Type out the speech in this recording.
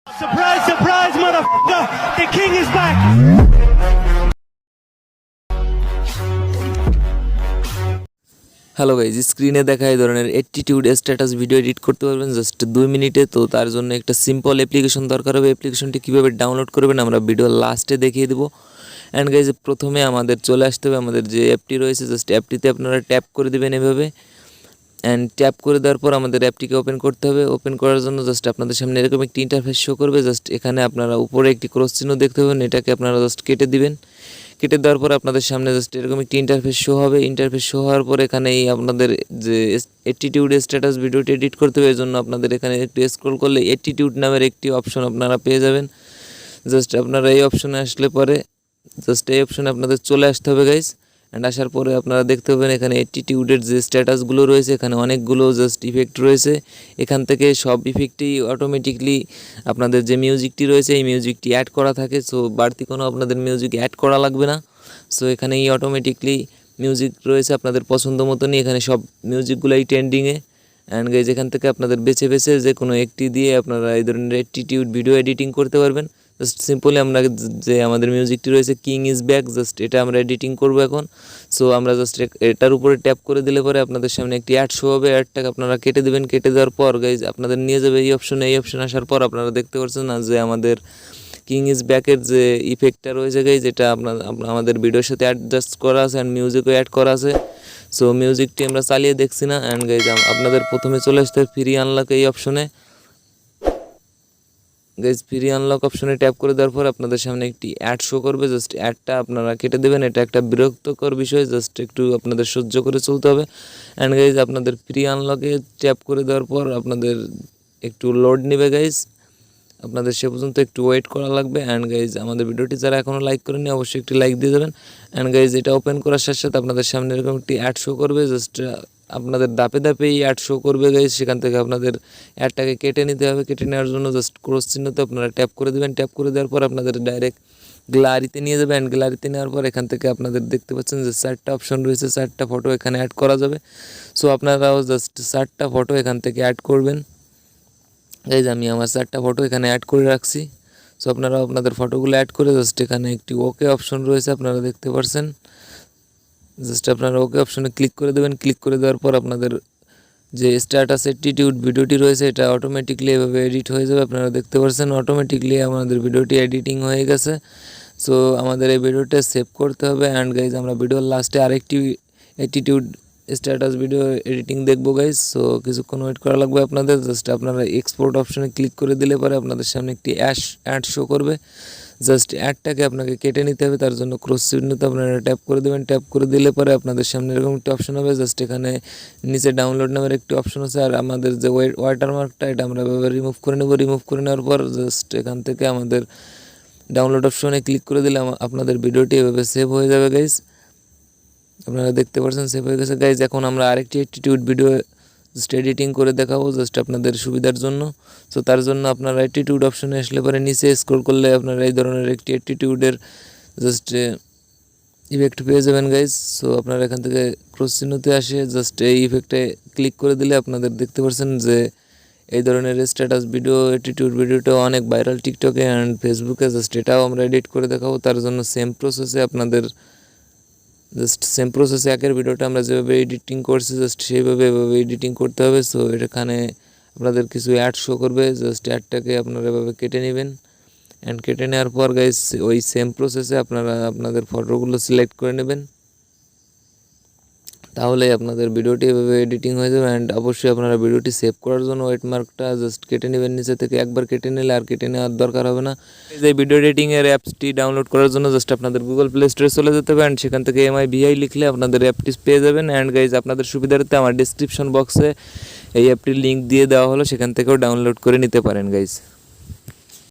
Surprise, surprise, motherfucker! The king is back! Hello guys, স্ক্রিনে দেখা এই ধরনের অ্যাটিটিউড স্ট্যাটাস ভিডিও এডিট করতে পারবেন জাস্ট 2 মিনিটে। তো তার জন্য একটা সিম্পল অ্যাপ্লিকেশন দরকার হবে। অ্যাপ্লিকেশনটি কীভাবে ডাউনলোড করবেন আমরা ভিডিওর লাস্টে দেখিয়ে দেবো। অ্যান্ড গাইজ, প্রথমে আমাদের চলে আসতে হবে আমাদের যে অ্যাপটি রয়েছে, জাস্ট অ্যাপটিতে আপনারা ট্যাপ করে দেবেন এভাবে। অ্যান্ড ট্যাপ করে দেওয়ার পর আমাদের অ্যাপটিকে ওপেন করতে হবে। ওপেন করার জন্য জাস্ট আপনাদের সামনে এরকম একটি ইন্টারফেস শো করবে। জাস্ট এখানে আপনারা উপরে একটি ক্রস চিহ্ন দেখতে পাবেন, এটাকে আপনারা জাস্ট কেটে দিবেন। কেটে দেওয়ার পর আপনাদের সামনে জাস্ট এরকম একটি ইন্টারফেস শো হবে। ইন্টারফেস শো হওয়ার পর এখানেই আপনাদের যে অ্যাটিটিউড স্ট্যাটাস ভিডিওটি এডিট করতে হবে, এর জন্য আপনাদের এখানে একটু স্ক্রল করলে অ্যাটিটিউড নামের একটি অপশন আপনারা পেয়ে যাবেন। জাস্ট আপনারা এই অপশনে আসলে পরে জাস্ট এই অপশনে আপনাদের চলে আসতে হবে গাইজ। অ্যান্ড আসার পরে আপনারা দেখতে পাবেন এখানে অ্যাটিটিউডের যে স্ট্যাটাসগুলো রয়েছে, এখানে অনেকগুলো জাস্ট ইফেক্ট রয়েছে। এখান থেকে সব ইফেক্টই অটোমেটিকলি আপনাদের যে মিউজিকটি রয়েছে এই মিউজিকটি অ্যাড করা থাকে। সো বাড়তি কোনো আপনাদের মিউজিক অ্যাড করা লাগবে না। সো এখানে এই অটোমেটিকলি মিউজিক রয়েছে আপনাদের পছন্দ মতনই, এখানে সব মিউজিকগুলোই ট্রেন্ডিংয়ে। অ্যান্ড গাইজ, এখান থেকে আপনাদের বেছে বেছে যে কোনো একটি দিয়ে আপনারা এই ধরনের অ্যাটিটিউড ভিডিও এডিটিং করতে পারবেন। জাস্ট সিম্পলি আমরা যে আমাদের মিউজিকটি রয়েছে কিং ইজ ব্যাক, জাস্ট এটা আমরা এডিটিং করব এখন। সো আমরা জাস্ট এটার উপরে ট্যাপ করে দিলে পরে আপনাদের সামনে একটি অ্যাড শো হবে। অ্যাডটাকে আপনারা কেটে দেবেন। কেটে দেওয়ার পর গাইজ আপনাদের নিয়ে যাবে এই অপশনে। এই অপশন আসার পর আপনারা দেখতে পাচ্ছেন না যে আমাদের কিং ইজ ব্যাকের যে ইফেক্টটা রয়েছে গাইজ, এটা আমাদের ভিডিওর সাথে অ্যাডজাস্ট করা আছে অ্যান্ড মিউজিকও অ্যাড করা আছে। সো মিউজিকটি আমরা চালিয়ে দেখছি না। অ্যান্ড গাইজ আপনাদের প্রথমে চলে আসতে ফ্রি আনলক এই অপশনে। গাইজ ফ্রি আনলক অপশনে ট্যাপ করে দেওয়ার পর আপনাদের সামনে একটি অ্যাড শো করবে। জাস্ট অ্যাডটা আপনারা কেটে দেবেন। এটা একটা বিরক্তকর বিষয়, জাস্ট একটু আপনাদের সহ্য করে চলতে হবে। অ্যান্ড গাইজ আপনাদের ফ্রি আনলকে ট্যাপ করে দেওয়ার পর আপনাদের একটু লোড নেবে গাইজ, আপনাদের সে পর্যন্ত একটু ওয়েট করা লাগবে। অ্যান্ড গাইজ আমাদের ভিডিওটি যারা এখনও লাইক করেনি অবশ্যই একটি লাইক দিয়ে দেবেন। অ্যান্ড গাইজ এটা ওপেন করার সাথে সাথে আপনাদের সামনে এরকম একটি অ্যাড শো করবে। জাস্ট আপনাদের দাপে দাপেই অ্যাড শো করবে গাইজ, সেখান থেকে আপনাদের অ্যাডটাকে কেটে নিতে হবে। কেটে নেওয়ার জন্য জাস্ট ক্রস চিহ্নতে আপনারা ট্যাপ করে দেবেন। ট্যাপ করে দেওয়ার পর আপনাদের ডাইরেক্ট গ্যালারিতে নিয়ে যাবে। অ্যান্ড গ্যালারিতে নেওয়ার পর এখান থেকে আপনাদের দেখতে পাচ্ছেন যে 4টা অপশন রয়েছে, 4টা ফটো এখানে অ্যাড করা যাবে। সো আপনারাও জাস্ট 4টা ফটো এখান থেকে অ্যাড করবেন। গাইজ আমি আমার 4টা ফটো এখানে অ্যাড করে রাখছি। সো আপনারা আপনাদের ফটোগুলো অ্যাড করে জাস্ট এখানে একটি ওকে অপশন রয়েছে আপনারা দেখতে পাচ্ছেন। জাস্ট আপনারা ওকে অপশনে ক্লিক করে দেবেন। ক্লিক করে দেওয়ার পর আপনাদের যে স্ট্যাটাস অ্যাটিটিউড ভিডিওটি রয়েছে এটা অটোমেটিকলি এভাবে এডিট হয়ে যাবে। আপনারা দেখতে পাচ্ছেন অটোমেটিকলি আমাদের ভিডিওটি এডিটিং হয়ে গেছে। সো আমাদের এই ভিডিওটা সেভ করতে হবে। অ্যান্ড গাইজ আমরা ভিডিওর লাস্টে আরেকটি অ্যাটিটিউড স্ট্যাটাস ভিডিও এডিটিং দেখবো গাইজ। সো কিছুক্ষণ ওয়েট করা লাগবে আপনাদের। জাস্ট আপনারা এক্সপোর্ট অপশনে ক্লিক করে দিলে পরে আপনাদের সামনে একটি অ্যাড শো করবে। জাস্ট অ্যাডটাকে আপনাকে কেটে নিতে হবে, তার জন্য ক্রস চিহ্নতে আপনারা ট্যাপ করে দেবেন। ট্যাপ করে দিলে পরে আপনাদের সামনে এরকম একটি অপশন হবে। জাস্ট এখানে নিচে ডাউনলোড নামের একটি অপশন আছে। আর আমাদের যে ওয়াটারমার্কটা এটা আমরা এভাবে রিমুভ করে নেব। রিমুভ করে নেওয়ার পর জাস্ট এখান থেকে আমাদের ডাউনলোড অপশনে ক্লিক করে দিলে আপনাদের ভিডিওটি এভাবে সেভ হয়ে যাবে গাইজ। আপনারা দেখতে পাচ্ছেন সেভ হয়ে গেছে গাইজ। এখন আমরা আরেকটি অ্যাটিটিউড ভিডিও জাস্ট এডিটিং করে দেখাবো জাস্ট আপনাদের সুবিধার জন্য। সো তার জন্য আপনারা অ্যাটিটিউড অপশনে আসলে পরে নিচে স্ক্রল করলে আপনারা এই ধরনের একটি অ্যাটিটিউডের জাস্ট ইফেক্ট পেয়ে যাবেন গাইজ। সো আপনারা এখান থেকে ক্রস চিহ্নতে আসে জাস্ট এই ইফেক্টে ক্লিক করে দিলে আপনাদের দেখতে পাচ্ছেন যে এই ধরনের স্ট্যাটাস ভিডিও অ্যাটিটিউড ভিডিওটাও অনেক ভাইরাল টিকটকে অ্যান্ড ফেসবুকে। জাস্ট এটাও আমরা এডিট করে দেখাবো। তার জন্য সেম প্রসেসে আপনাদের জাস্ট সেম প্রসেসে আগের ভিডিওটা আমরা যেভাবে এডিটিং করছি জাস্ট সেইভাবে এভাবে এডিটিং করতে হবে। সো এখানে আপনাদের কিছু অ্যাড শো করবে। জাস্ট অ্যাডটাকে আপনারা এভাবে কেটে নেবেন। অ্যান্ড কেটে নেওয়ার পর গাইজ ওই সেম প্রসেসে আপনারা আপনাদের ফটোগুলো সিলেক্ট করে নেবেন, তাহলে আপনাদের ভিডিওটি এভাবে এডিটিং হয়ে যাবে। অ্যান্ড অবশ্যই আপনারা ভিডিওটি সেভ করার জন্য ওয়েটমার্কটা জাস্ট কেটে নেবেন নিচে থেকে। একবার কেটে নিলে আর কেটে নেওয়ার দরকার হবে না। এই ভিডিও এডিটিংয়ের অ্যাপসটি ডাউনলোড করার জন্য জাস্ট আপনাদের গুগল প্লে স্টোরে চলে যেতে হবে। অ্যান্ড সেখান থেকে MIBI লিখলে আপনাদের অ্যাপটি পেয়ে যাবেন। অ্যান্ড গাইজ আপনাদের সুবিধার্থে আমার ডিসক্রিপশন বক্সে এই অ্যাপটির লিঙ্ক দিয়ে দেওয়া হলো, সেখান থেকেও ডাউনলোড করে নিতে পারেন গাইজ।